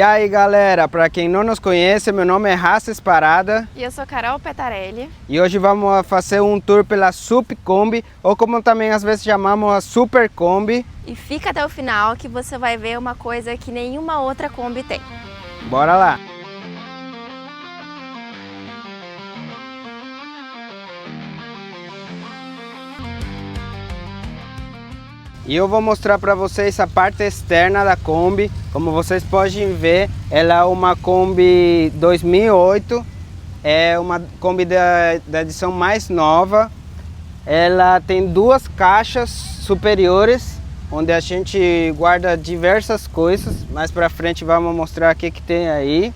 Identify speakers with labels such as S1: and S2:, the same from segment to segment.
S1: E aí galera, para quem não nos conhece, meu nome é Races Parada.
S2: E eu sou Carol Petarelli.
S1: E hoje vamos fazer um tour pela Sup Kombi, ou como também às vezes chamamos a Super Kombi.
S2: E fica até o final que você vai ver uma coisa que nenhuma outra Kombi tem.
S1: Bora lá! E eu vou mostrar para vocês a parte externa da Kombi. Como vocês podem ver, ela é uma Kombi 2008. É uma Kombi da edição mais nova. Ela tem duas caixas superiores, onde a gente guarda diversas coisas. Mais para frente vamos mostrar o que tem aí.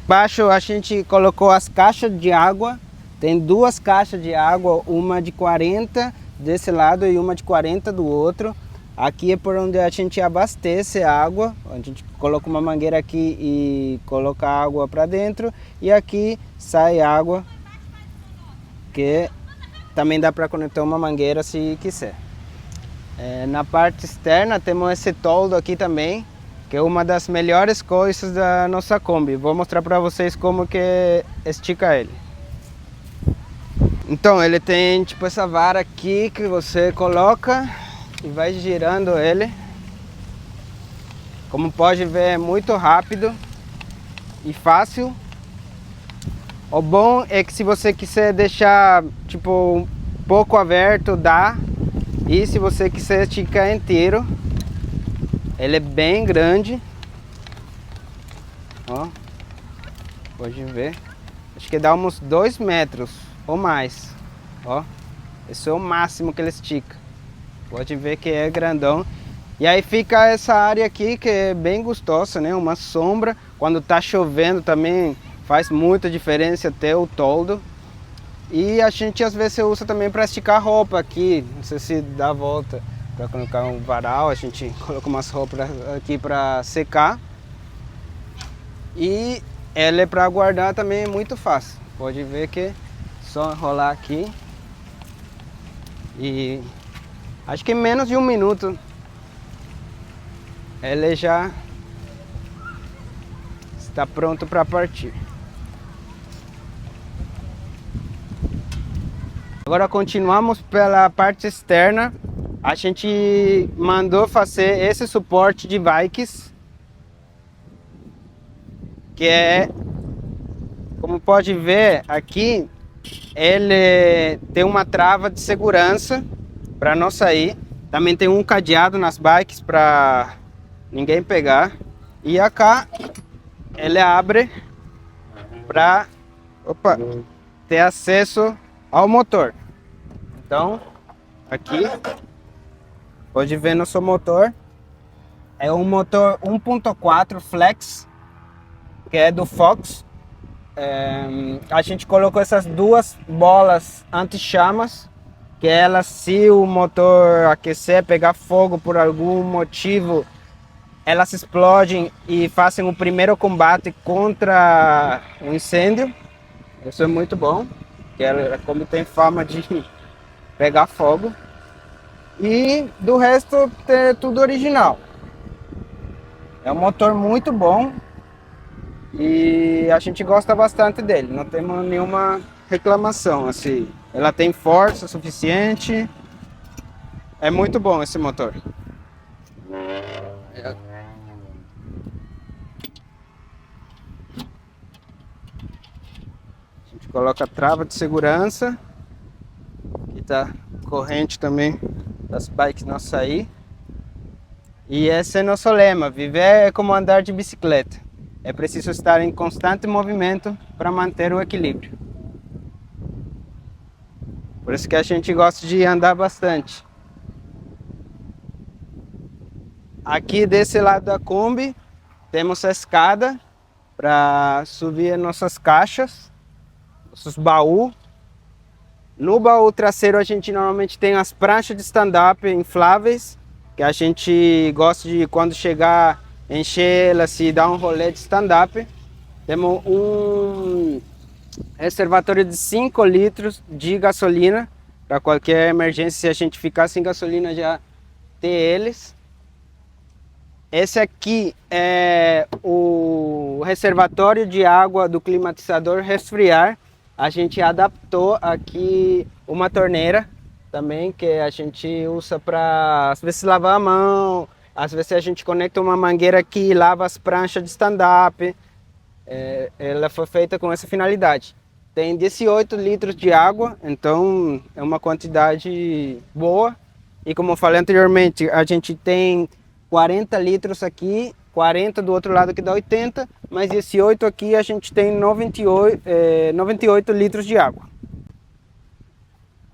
S1: Embaixo a gente colocou as caixas de água. Tem duas caixas de água, uma de 40 desse lado e uma de 40 do outro. Aqui é por onde a gente abastece a água. A gente coloca uma mangueira aqui e coloca a água para dentro. E aqui sai água, que também dá para conectar uma mangueira se quiser. Na parte externa temos esse toldo aqui também, que é uma das melhores coisas da nossa Kombi. Vou mostrar para vocês como que estica ele. Então ele tem tipo essa vara aqui que você coloca e vai girando ele. Como pode ver, é muito rápido e fácil. O bom é que se você quiser deixar tipo um pouco aberto, dá. E se você quiser esticar inteiro, ele é bem grande. Ó, pode ver. Acho que dá uns 2 metros ou mais. Ó, esse é o máximo que ele estica. Pode ver que é grandão. E aí fica essa área aqui que é bem gostosa, né? Uma sombra. Quando tá chovendo também faz muita diferença ter o toldo. E a gente às vezes usa também para esticar roupa aqui. Não sei se dá a volta para colocar um varal. A gente coloca umas roupas aqui para secar. E ela é para guardar também, é muito fácil. Pode ver que é só enrolar aqui. E acho que em menos de 1 minuto ele já está pronto para partir. Agora continuamos pela parte externa. A gente mandou fazer esse suporte de bikes, que é, como pode ver aqui, ele tem uma trava de segurança para não sair. Também tem um cadeado nas bikes para ninguém pegar. E cá ele abre para ter acesso ao motor. Então aqui pode ver nosso motor. É um motor 1.4 flex, que é do Fox. A gente colocou essas duas bolas anti-chamas, que elas, se o motor aquecer, pegar fogo por algum motivo, elas explodem e fazem o primeiro combate contra o incêndio. Isso é muito bom, que ela, como tem fama de pegar fogo. E do resto é tudo original. É um motor muito bom e a gente gosta bastante dele. Não temos nenhuma reclamação assim. Ela tem força suficiente. É muito bom esse motor. A gente coloca a trava de segurança. Aqui tá corrente também das bikes não sair. E esse é nosso lema: viver é como andar de bicicleta. É preciso estar em constante movimento para manter o equilíbrio. Por isso que a gente gosta de andar bastante. Aqui desse lado da Kombi temos a escada para subir nossas caixas, nossos baús. No baú traseiro a gente normalmente tem as pranchas de stand-up infláveis, que a gente gosta de, quando chegar, encher elas e dar um rolê de stand-up. Temos um reservatório de 5 litros de gasolina, para qualquer emergência, se a gente ficar sem gasolina já ter eles. Esse aqui é o reservatório de água do climatizador resfriar. A gente adaptou aqui uma torneira também, que a gente usa para às vezes lavar a mão, às vezes a gente conecta uma mangueira aqui e lava as pranchas de stand-up. Ela foi feita com essa finalidade. Tem 18 litros de água, então é uma quantidade boa. E como eu falei anteriormente, a gente tem 40 litros aqui, 40 do outro lado que dá 80, mas esse 8 aqui a gente tem 98 litros de água.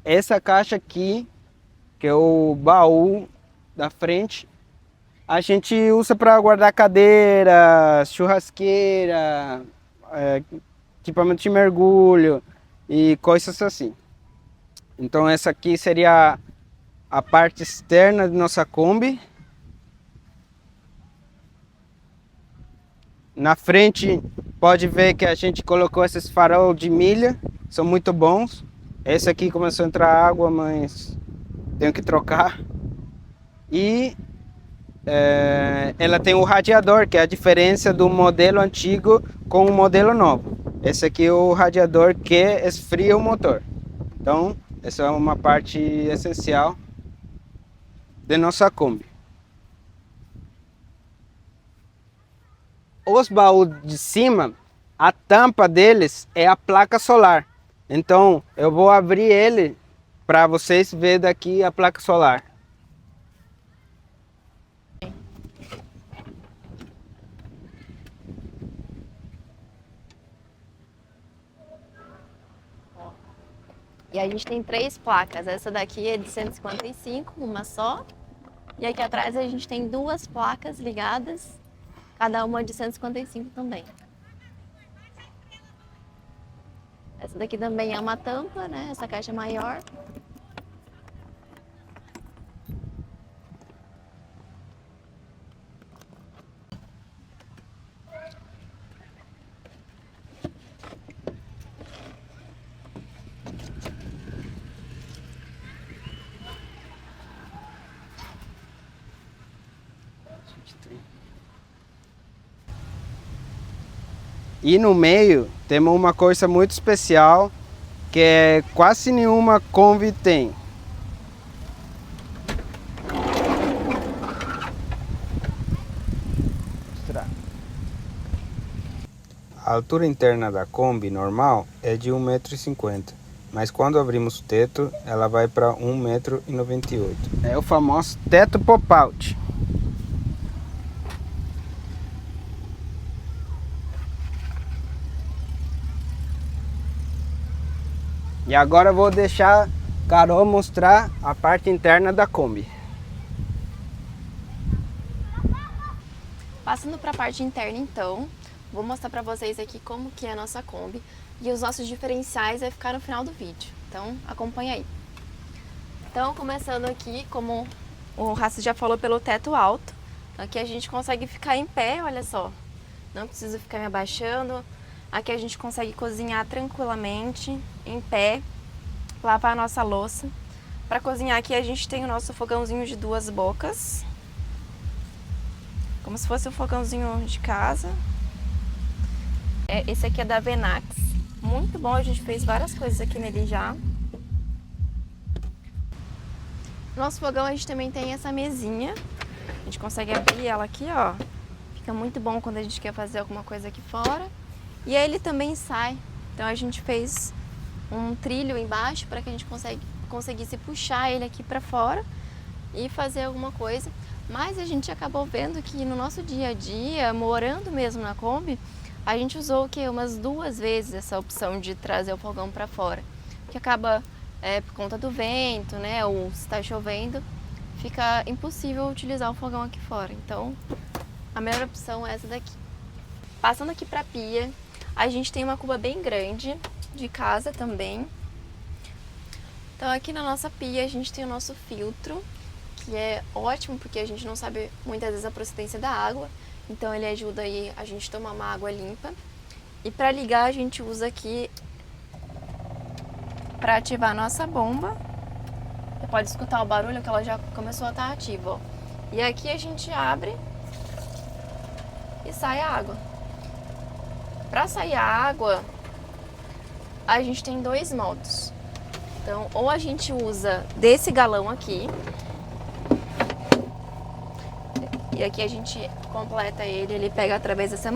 S1: Essa caixa aqui, que é o baú da frente, a gente usa para guardar cadeira, churrasqueira, equipamento de mergulho e coisas assim. Então essa aqui seria a parte externa de nossa Kombi. Na frente pode ver que a gente colocou esses farol de milha, são muito bons. Esse aqui começou a entrar água, mas tenho que trocar. E ela tem o radiador, que é a diferença do modelo antigo com o modelo novo. Esse aqui é o radiador que esfria o motor. Então, essa é uma parte essencial de nossa Kombi. Os baús de cima, a tampa deles é a placa solar. Então, eu vou abrir ele para vocês verem daqui a placa solar.
S2: E a gente tem 3 placas. Essa daqui é de 155, uma só. E aqui atrás a gente tem 2 placas ligadas, cada uma de 155 também. Essa daqui também é uma tampa, né? Essa caixa é maior.
S1: E no meio temos uma coisa muito especial que quase nenhuma Kombi tem. A altura interna da Kombi normal é de 1,50 m, mas quando abrimos o teto ela vai para 1,98 m. É o famoso teto pop-out. E agora eu vou deixar Carol mostrar a parte interna da Kombi.
S2: Passando para a parte interna então, vou mostrar para vocês aqui como que é a nossa Kombi e os nossos diferenciais vai ficar no final do vídeo. Então acompanha aí. Então começando aqui, como o Raça já falou, pelo teto alto. Aqui a gente consegue ficar em pé, olha só. Não preciso ficar me abaixando. Aqui a gente consegue cozinhar tranquilamente, em pé, lavar a nossa louça. Para cozinhar aqui a gente tem o nosso fogãozinho de 2 bocas. Como se fosse um fogãozinho de casa. Esse aqui é da Venax. Muito bom, a gente fez várias coisas aqui nele já. No nosso fogão a gente também tem essa mesinha. A gente consegue abrir ela aqui, ó. Fica muito bom quando a gente quer fazer alguma coisa aqui fora. E aí ele também sai. Então a gente fez um trilho embaixo para que a gente conseguisse puxar ele aqui para fora e fazer alguma coisa. Mas a gente acabou vendo que no nosso dia a dia, morando mesmo na Kombi, a gente usou o quê? Umas 2 vezes essa opção de trazer o fogão para fora. Que acaba, por conta do vento, né? Ou se está chovendo, fica impossível utilizar o fogão aqui fora. Então, a melhor opção é essa daqui. Passando aqui para a pia, a gente tem uma cuba bem grande, de casa também. Então aqui na nossa pia a gente tem o nosso filtro, que é ótimo porque a gente não sabe muitas vezes a procedência da água. Então ele ajuda aí a gente tomar uma água limpa. E para ligar a gente usa aqui para ativar a nossa bomba. Você pode escutar o barulho que ela já começou a estar ativa, ó. E aqui a gente abre e sai a água. Para sair a água, a gente tem dois modos. Então, ou a gente usa desse galão aqui, e aqui a gente completa ele pega através dessa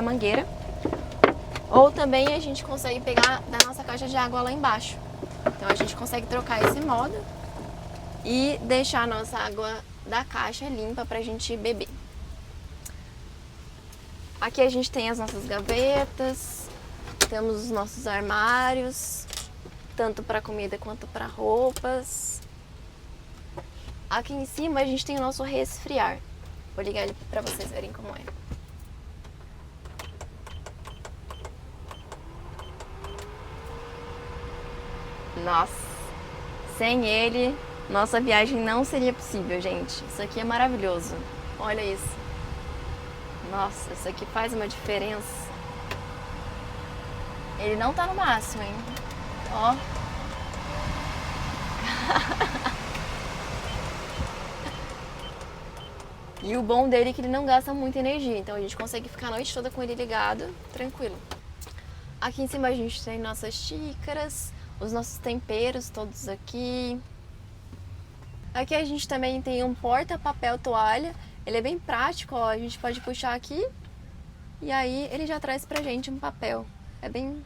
S2: mangueira, ou também a gente consegue pegar da nossa caixa de água lá embaixo. Então a gente consegue trocar esse modo e deixar a nossa água da caixa limpa pra gente beber. Aqui a gente tem as nossas gavetas, temos os nossos armários, tanto para comida quanto para roupas. Aqui em cima a gente tem o nosso resfriar. Vou ligar ele para vocês verem como é. Nossa, sem ele, nossa viagem não seria possível, gente. Isso aqui é maravilhoso. Olha isso. Nossa, isso aqui faz uma diferença. Ele não tá no máximo, hein? Ó. E o bom dele é que ele não gasta muita energia, então a gente consegue ficar a noite toda com ele ligado, tranquilo. Aqui em cima a gente tem nossas xícaras, os nossos temperos todos aqui. Aqui a gente também tem um porta-papel toalha, ele é bem prático, ó, a gente pode puxar aqui e aí ele já traz pra gente um papel. É bem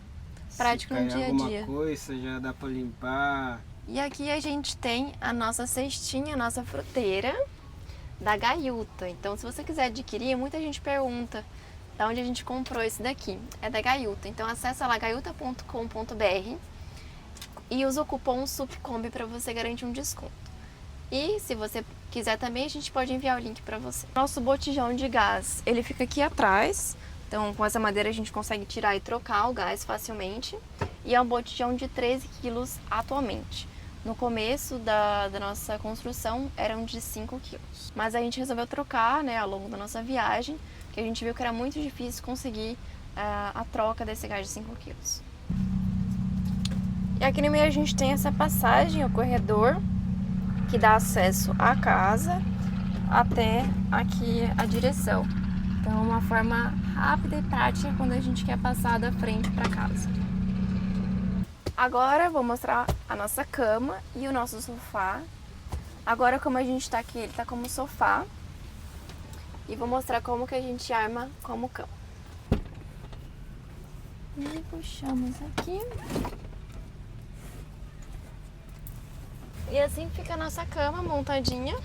S2: prático no dia a dia.
S1: Alguma coisa já dá pra limpar.
S2: E aqui a gente tem a nossa cestinha, a nossa fruteira da Gaiuta. Então, se você quiser adquirir, muita gente pergunta de onde a gente comprou esse daqui. É da Gaiuta. Então, acessa lá gaiuta.com.br e usa o cupom SUPCOMBI para você garantir um desconto. E se você quiser também, a gente pode enviar o link para você. Nosso botijão de gás, ele fica aqui atrás. Então, com essa madeira a gente consegue tirar e trocar o gás facilmente. E é um botijão de 13 quilos atualmente. No começo da nossa construção eram de 5 quilos. Mas a gente resolveu trocar, né, ao longo da nossa viagem, porque a gente viu que era muito difícil conseguir a troca desse gás de 5 quilos. E aqui no meio a gente tem essa passagem, o corredor, que dá acesso à casa até aqui a direção. Então é uma forma rápida e prática quando a gente quer passar da frente para casa. Agora vou mostrar a nossa cama e o nosso sofá. Agora, como a gente tá aqui, ele tá como sofá. E vou mostrar como que a gente arma como cama. E puxamos aqui. E assim fica a nossa cama montadinha.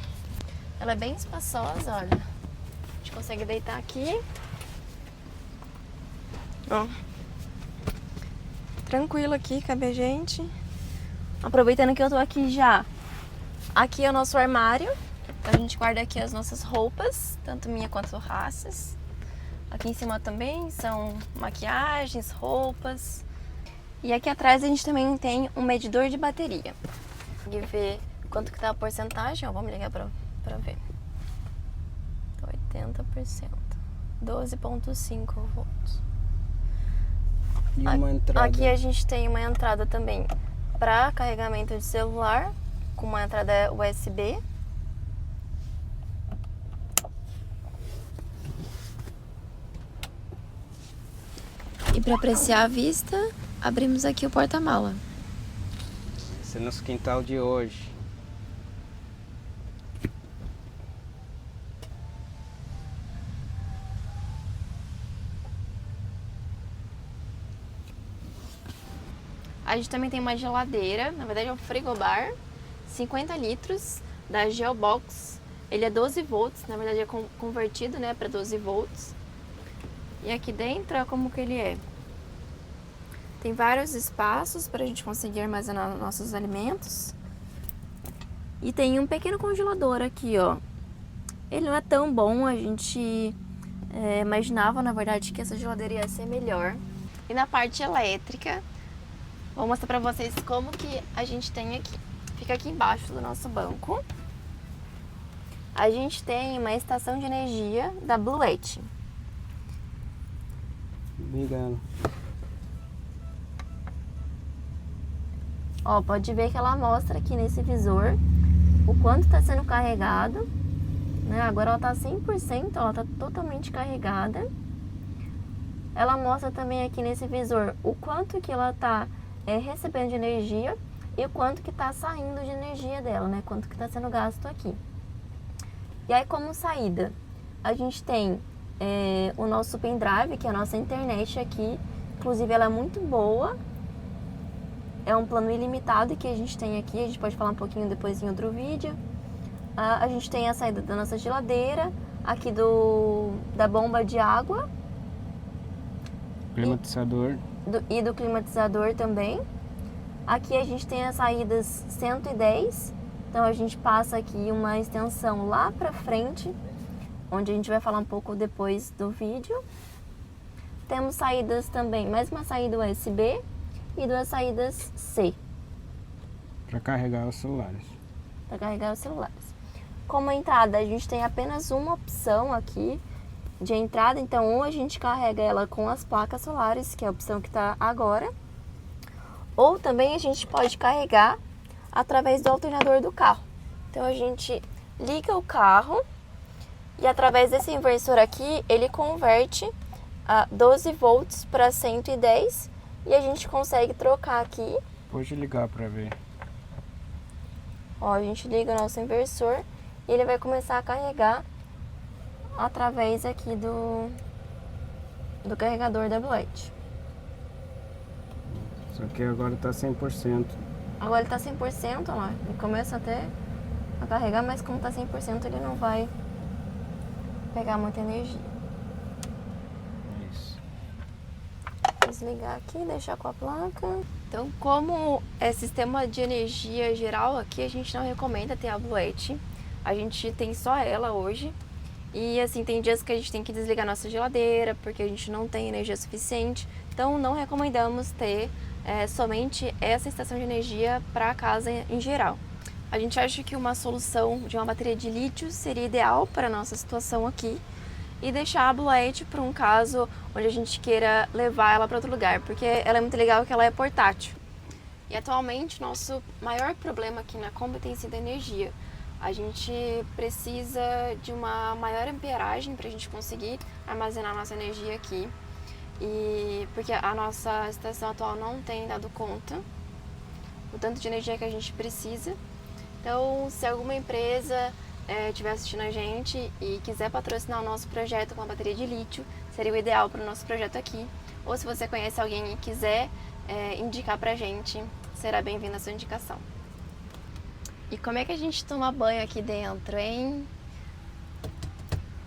S2: Ela é bem espaçosa, olha. A gente consegue deitar aqui. Ó. Tranquilo aqui, cabe a gente. Aproveitando que eu tô aqui já. Aqui é o nosso armário. A gente guarda aqui as nossas roupas, tanto minha quanto Raças. Aqui em cima também são maquiagens, roupas. E aqui atrás a gente também tem um medidor de bateria. Consegue ver quanto que tá a porcentagem, ó, vamos ligar pra ver. 80%. 12,5 volts.
S1: E uma entrada.
S2: Aqui a gente tem uma entrada também para carregamento de celular, com uma entrada USB. E para apreciar a vista, abrimos aqui o porta-mala.
S1: Esse é nosso quintal de hoje.
S2: A gente também tem uma geladeira, na verdade é um frigobar, 50 litros, da Geobox. Ele é 12 volts, na verdade é convertido, né, para 12 volts. E aqui dentro, ó, como que ele é. Tem vários espaços para a gente conseguir armazenar nossos alimentos. E tem um pequeno congelador aqui, ó. Ele não é tão bom, a gente imaginava, na verdade, que essa geladeira ia ser melhor. E na parte elétrica, vou mostrar pra vocês como que a gente tem aqui. Fica aqui embaixo do nosso banco. A gente tem uma estação de energia da Bluet.
S1: Ligando.
S2: Ó, pode ver que ela mostra aqui nesse visor o quanto está sendo carregado. né? Agora ela tá 100%, ela tá totalmente carregada. Ela mostra também aqui nesse visor o quanto que ela tá recebendo de energia e o quanto que tá saindo de energia dela, né? Quanto que tá sendo gasto aqui. E aí, como saída, a gente tem o nosso pendrive, que é a nossa internet aqui. Inclusive, ela é muito boa. É um plano ilimitado que a gente tem aqui. A gente pode falar um pouquinho depois em outro vídeo. A gente tem a saída da nossa geladeira, aqui da bomba de água.
S1: Climatizador.
S2: E do climatizador também. Aqui a gente tem as saídas 110. Então a gente passa aqui uma extensão lá pra frente, onde a gente vai falar um pouco depois do vídeo. Temos saídas também, mais uma saída USB e duas saídas C.
S1: Para carregar os celulares.
S2: Para carregar os celulares. Como entrada, a gente tem apenas uma opção aqui de entrada. Então, ou a gente carrega ela com as placas solares, que é a opção que está agora. Ou também a gente pode carregar através do alternador do carro. Então, a gente liga o carro e através desse inversor aqui, ele converte a 12 volts para 110 e a gente consegue trocar aqui.
S1: Pode ligar para ver.
S2: Ó, a gente liga o nosso inversor e ele vai começar a carregar através aqui do carregador da Blade.
S1: Só que agora tá 100%.
S2: Agora ele tá 100%, ó lá. Ele começa até a carregar, mas como tá 100% ele não vai pegar muita energia.
S1: Isso.
S2: Desligar aqui, deixar com a placa. Então, como é sistema de energia geral aqui, a gente não recomenda ter a Blade. A gente tem só ela hoje. E assim, tem dias que a gente tem que desligar nossa geladeira, porque a gente não tem energia suficiente. Então, não recomendamos ter somente essa estação de energia para a casa em geral. A gente acha que uma solução de uma bateria de lítio seria ideal para a nossa situação aqui e deixar a Blade para um caso onde a gente queira levar ela para outro lugar, porque ela é muito legal que ela é portátil. E atualmente nosso maior problema aqui na Kombi tem sido a energia. A gente precisa de uma maior amperagem para a gente conseguir armazenar nossa energia aqui. E porque a nossa estação atual não tem dado conta do tanto de energia que a gente precisa. Então, se alguma empresa estiver assistindo a gente e quiser patrocinar o nosso projeto com a bateria de lítio, seria o ideal para o nosso projeto aqui. Ou se você conhece alguém e quiser indicar pra gente, será bem-vinda a sua indicação. E como é que a gente toma banho aqui dentro, hein?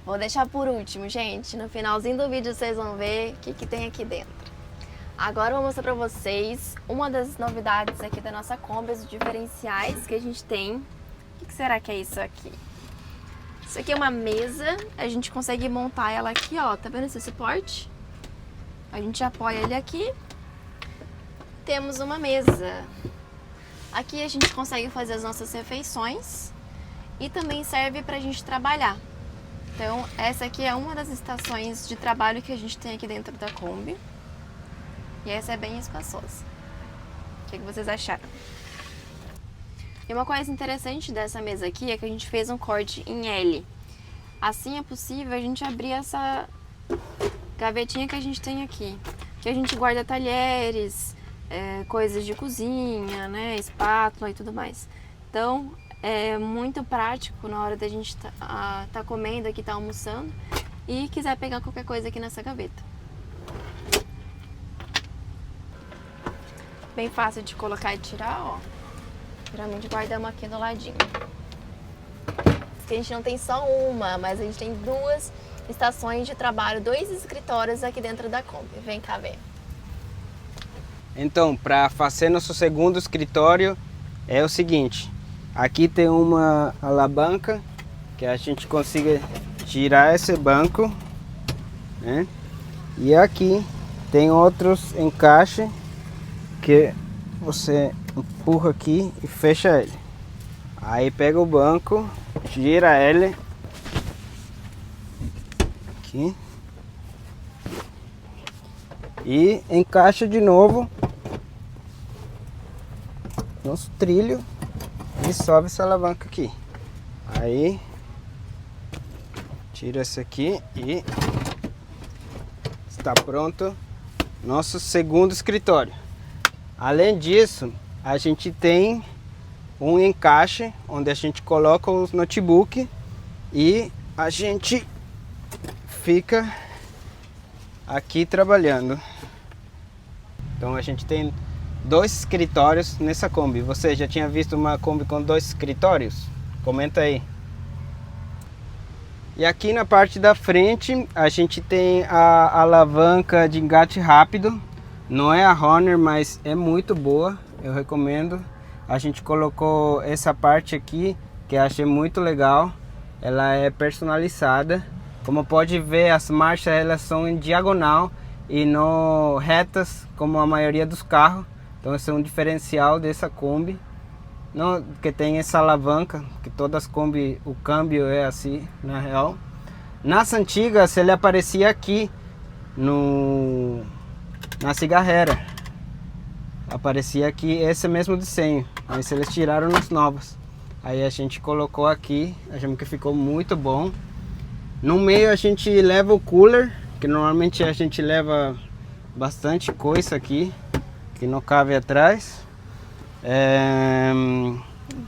S2: Vou deixar por último, gente. No finalzinho do vídeo vocês vão ver o que tem aqui dentro. Agora eu vou mostrar pra vocês uma das novidades aqui da nossa Kombi, os diferenciais que a gente tem. O que será que é isso aqui? Isso aqui é uma mesa, a gente consegue montar ela aqui, ó. Tá vendo esse suporte? A gente apoia ele aqui. Temos uma mesa. Aqui a gente consegue fazer as nossas refeições e também serve pra gente trabalhar. Então, essa aqui é uma das estações de trabalho que a gente tem aqui dentro da Kombi. E essa é bem espaçosa. O que vocês acharam? E uma coisa interessante dessa mesa aqui é que a gente fez um corte em L. Assim é possível a gente abrir essa gavetinha que a gente tem aqui. Que a gente guarda talheres, coisas de cozinha, né, espátula e tudo mais. Então, é muito prático na hora da gente tá comendo aqui, tá almoçando e quiser pegar qualquer coisa aqui nessa gaveta. Bem fácil de colocar e tirar, ó. Geralmente guardamos aqui do ladinho. A gente não tem só uma, mas a gente tem duas estações de trabalho, 2 escritórios aqui dentro da Kombi. Vem cá ver.
S1: Então, para fazer nosso segundo escritório é o seguinte. Aqui tem uma alavanca que a gente consiga tirar esse banco, né? E aqui tem outros encaixes que você empurra aqui e fecha ele. Aí pega o banco, gira ele aqui e encaixa de novo nosso trilho e sobe essa alavanca aqui. Aí Tira esse aqui e está pronto nosso segundo escritório. Além disso, a gente tem um encaixe onde a gente coloca os notebooks e a gente fica aqui trabalhando. Então a gente tem 2 escritórios nessa Kombi. Você já tinha visto uma Kombi com 2 escritórios? Comenta aí. E aqui na parte da frente a gente tem a alavanca de engate rápido. Não é a Honor, mas é muito boa, eu recomendo. A gente colocou essa parte aqui, que eu achei muito legal. Ela é personalizada. Como pode ver, as marchas elas são em diagonal e não retas, como a maioria dos carros. Então esse é um diferencial dessa Kombi. Não, que tem essa alavanca, que todas as Kombi, o câmbio é assim, na real. Nas antigas ele aparecia aqui na cigarreira. Aparecia aqui esse mesmo desenho, mas eles tiraram nas novas. Aí a gente colocou aqui, achamos que ficou muito bom. No meio a gente leva o cooler, que normalmente a gente leva bastante coisa aqui, que não cabe atrás.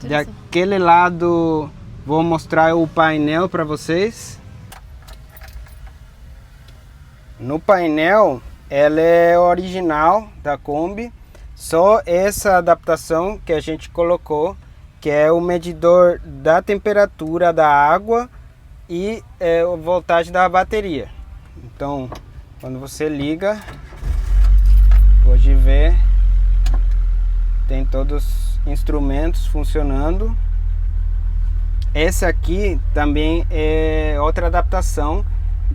S1: Daquele lado vou mostrar o painel para vocês. No painel, ela é original da Kombi, só essa adaptação que a gente colocou, que é o medidor da temperatura da água e a voltagem da bateria. Então, quando você liga, pode ver, tem todos os instrumentos funcionando. Esse aqui também é outra adaptação,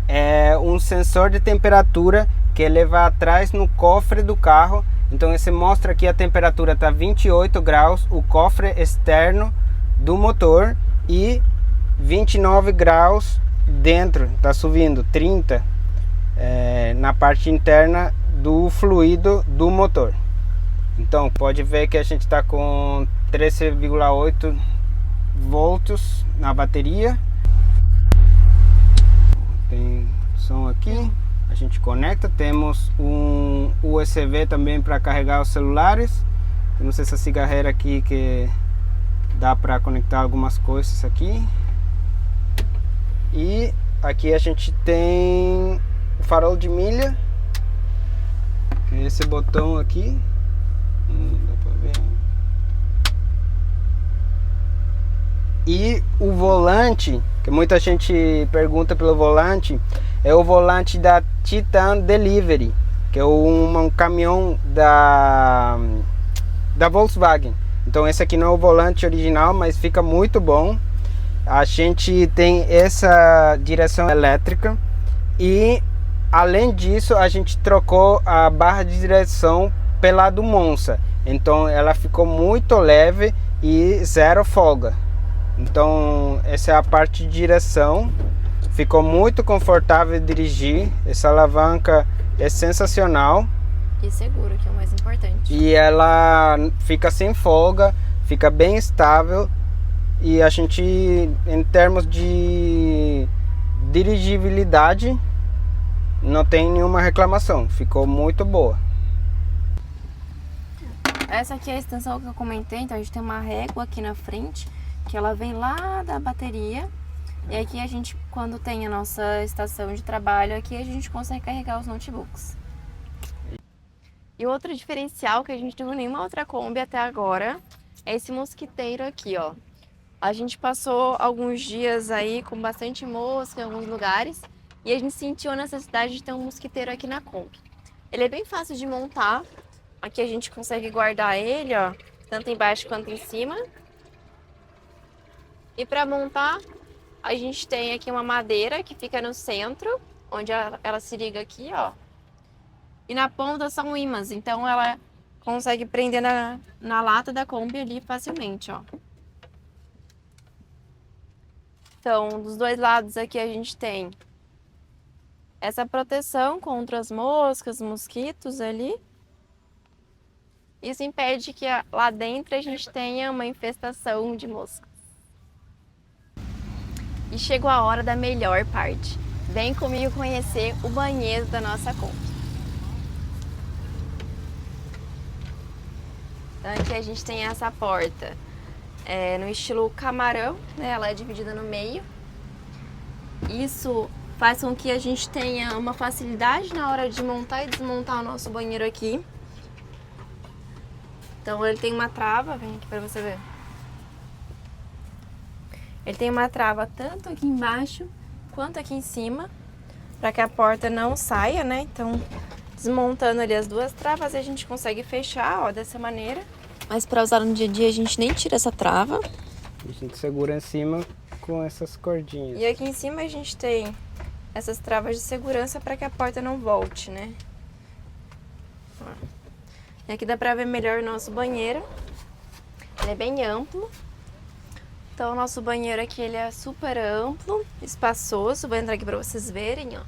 S1: é um sensor de temperatura que ele vai atrás no cofre do carro. Então esse mostra que a temperatura está 28 graus, o cofre externo do motor, e 29 graus dentro, está subindo 30 na parte interna do fluido do motor. Então pode ver que a gente está com 13,8 volts na bateria. Tem som aqui, a gente conecta, temos um USB também para carregar os celulares. Temos essa cigarreira aqui que dá para conectar algumas coisas aqui. E aqui a gente tem o farol de milha, que é esse botão aqui. Dá pra ver. E o volante, que muita gente pergunta pelo volante, é o volante da Titan Delivery, que é um caminhão da Volkswagen. Então esse aqui não é o volante original, mas fica muito bom. A gente tem essa direção elétrica e, além disso, a gente trocou a barra de direção pela do Monza. Então ela ficou muito leve e zero folga. Então essa é a parte de direção. Ficou muito confortável dirigir. Essa alavanca é sensacional.
S2: E seguro, que é o mais importante.
S1: E ela fica sem folga, fica bem estável. E a gente, em termos de dirigibilidade, não tem nenhuma reclamação. Ficou muito boa.
S2: Essa aqui é a extensão que eu comentei. Então a gente tem uma régua aqui na frente, que ela vem lá da bateria. E aqui a gente, quando tem a nossa estação de trabalho, aqui a gente consegue carregar os notebooks. E outro diferencial que a gente não viu em nenhuma outra Kombi até agora é esse mosquiteiro aqui, ó. A gente passou alguns dias aí com bastante mosca em alguns lugares e a gente sentiu a necessidade de ter um mosquiteiro aqui na Kombi. Ele é bem fácil de montar. Aqui a gente consegue guardar ele, ó, tanto embaixo quanto em cima. E para montar, a gente tem aqui uma madeira que fica no centro, onde ela se liga aqui, ó. E na ponta são ímãs, então ela consegue prender na lata da Kombi ali facilmente, ó. Então, dos dois lados aqui a gente tem essa proteção contra as moscas, mosquitos ali. Isso impede que lá dentro a gente tenha uma infestação de moscas. E chegou a hora da melhor parte. Vem comigo conhecer o banheiro da nossa Kombi. Então aqui a gente tem essa porta no estilo camarão, né? Ela é dividida no meio. Isso faz com que a gente tenha uma facilidade na hora de montar e desmontar o nosso banheiro aqui. Então ele tem uma trava, vem aqui pra você ver. Ele tem uma trava tanto aqui embaixo quanto aqui em cima, para que a porta não saia, né? Então, desmontando ali as duas travas, a gente consegue fechar, ó, dessa maneira. Mas para usar no dia a dia, a gente nem tira essa trava.
S1: A gente segura em cima com essas cordinhas.
S2: E aqui em cima a gente tem essas travas de segurança para que a porta não volte, né? Ó. E aqui dá para ver melhor o nosso banheiro. Ele é bem amplo. Então, o nosso banheiro aqui, ele é super amplo, espaçoso. Vou entrar aqui para vocês verem, ó.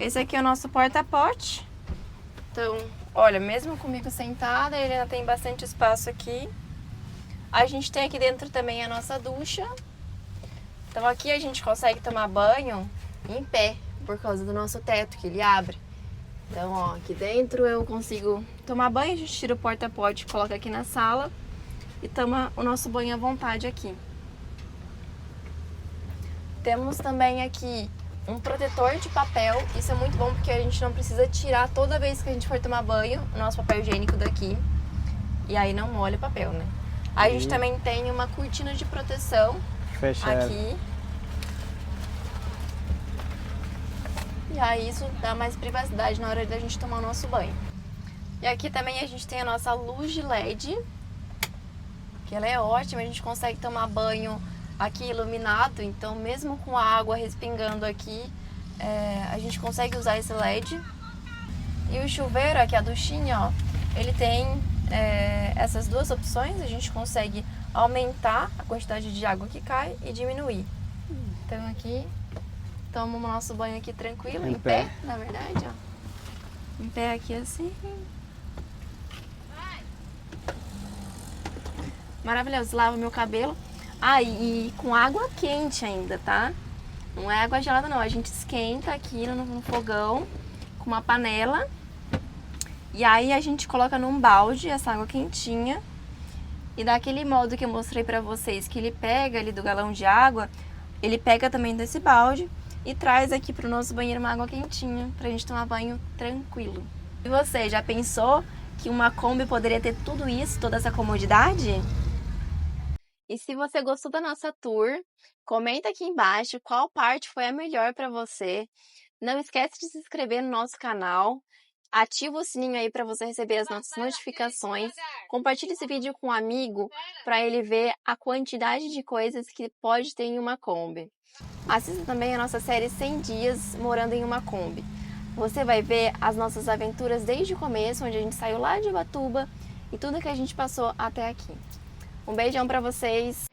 S2: Esse aqui é o nosso porta-pote. Então, olha, mesmo comigo sentada, ele ainda tem bastante espaço aqui. A gente tem aqui dentro também a nossa ducha. Então, aqui a gente consegue tomar banho em pé, por causa do nosso teto, que ele abre. Então, ó, aqui dentro eu consigo tomar banho. A gente tira o porta-pote, coloca aqui na sala e toma o nosso banho à vontade aqui. Temos também aqui um protetor de papel. Isso é muito bom porque a gente não precisa tirar toda vez que a gente for tomar banho o nosso papel higiênico daqui. E aí não molha o papel, né? Aí a gente também tem uma cortina de proteção
S1: Fechado.
S2: aqui. E aí isso dá mais privacidade na hora da gente tomar o nosso banho. E aqui também a gente tem a nossa luz de LED, que ela é ótima, a gente consegue tomar banho aqui iluminado, então mesmo com a água respingando aqui, a gente consegue usar esse LED. E o chuveiro aqui, a duchinha, ó, ele tem essas duas opções, a gente consegue aumentar a quantidade de água que cai e diminuir. Então aqui, toma o nosso banho aqui tranquilo, em pé, na verdade, ó. Em pé aqui assim. Maravilhoso, lavo meu cabelo. Ah, e com água quente ainda, tá? Não é água gelada não, a gente esquenta aqui no fogão com uma panela. E aí a gente coloca num balde essa água quentinha. E daquele modo que eu mostrei pra vocês, que ele pega ali do galão de água, ele pega também desse balde e traz aqui pro nosso banheiro uma água quentinha pra gente tomar banho tranquilo. E você, já pensou que uma Kombi poderia ter tudo isso, toda essa comodidade? E se você gostou da nossa tour, comenta aqui embaixo qual parte foi a melhor para você. Não esquece de se inscrever no nosso canal. Ativa o sininho aí para você receber as nossas notificações. Compartilhe esse vídeo com um amigo para ele ver a quantidade de coisas que pode ter em uma Kombi. Assista também a nossa série 100 dias morando em uma Kombi. Você vai ver as nossas aventuras desde o começo, onde a gente saiu lá de Ubatuba e tudo que a gente passou até aqui. Um beijão pra vocês!